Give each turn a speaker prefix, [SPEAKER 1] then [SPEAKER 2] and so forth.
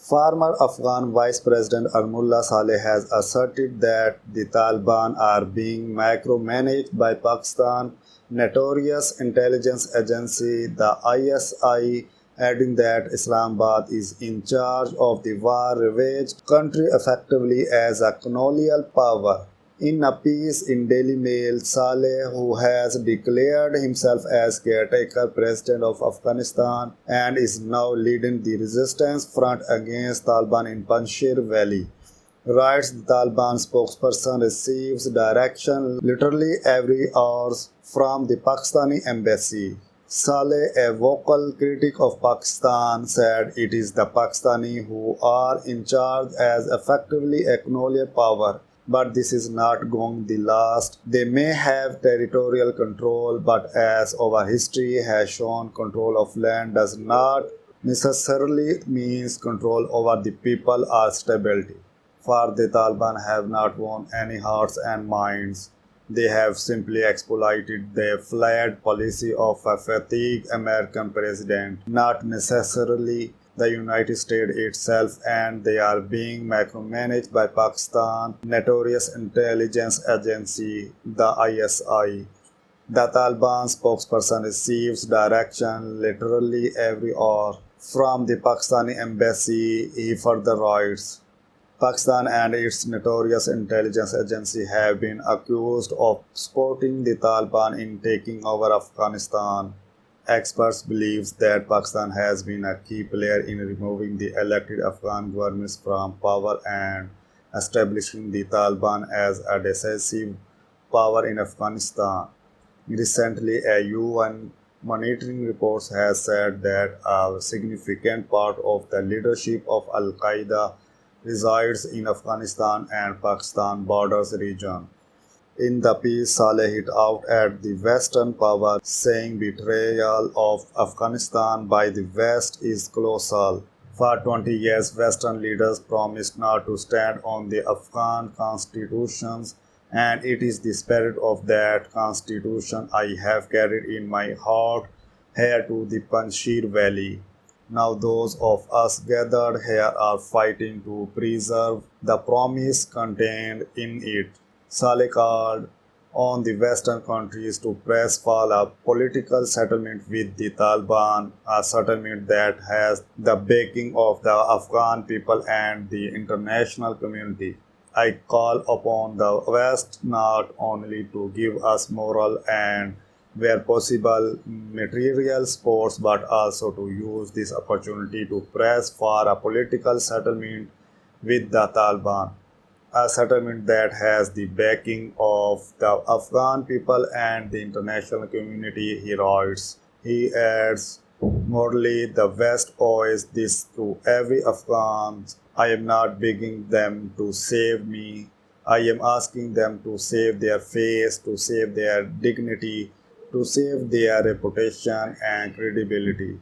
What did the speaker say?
[SPEAKER 1] Former Afghan Vice President Amrullah Saleh has asserted that the Taliban are being micromanaged by Pakistan notorious intelligence agency, the ISI, adding that Islamabad is in charge of the war-ravaged country effectively as a colonial power. In a piece in Daily Mail, Saleh, who has declared himself as caretaker president of Afghanistan and is now leading the resistance front against Taliban in Panjshir Valley, writes the Taliban spokesperson receives direction literally every hour from the Pakistani embassy. Saleh, a vocal critic of Pakistan, said it is the Pakistani who are in charge as effectively a colonial power. But this is not going to last. They may have territorial control, but as our history has shown, control of land does not necessarily means control over the people or stability. For the Taliban have not won any hearts and minds. They have simply exploited the flat policy of a fatigued American president, not necessarily the United States itself, and they are being micromanaged by Pakistan notorious intelligence agency, the ISI. The Taliban spokesperson receives direction literally every hour from the Pakistani embassy, he further writes. Pakistan and its notorious intelligence agency have been accused of supporting the Taliban in taking over Afghanistan. Experts believe that Pakistan has been a key player in removing the elected Afghan governments from power and establishing the Taliban as a decisive power in Afghanistan. Recently, a UN monitoring report has said that a significant part of the leadership of Al-Qaida resides in Afghanistan and Pakistan borders region. In the piece, Saleh hit out at the Western power, saying betrayal of Afghanistan by the West is colossal. For 20 years, Western leaders promised not to stand on the Afghan constitutions, and it is the spirit of that constitution I have carried in my heart here to the Panjshir Valley. Now those of us gathered here are fighting to preserve the promise contained in it. Saleh called on the Western countries to press for a political settlement with the Taliban, a settlement that has the backing of the Afghan people and the international community. I call upon the West not only to give us moral and where possible material supports, but also to use this opportunity to press for a political settlement with the Taliban, a settlement that has the backing of the Afghan people and the international community, he writes. He adds, morally, the West owes this to every Afghan. I am not begging them to save me. I am asking them to save their face, to save their dignity, to save their reputation and credibility.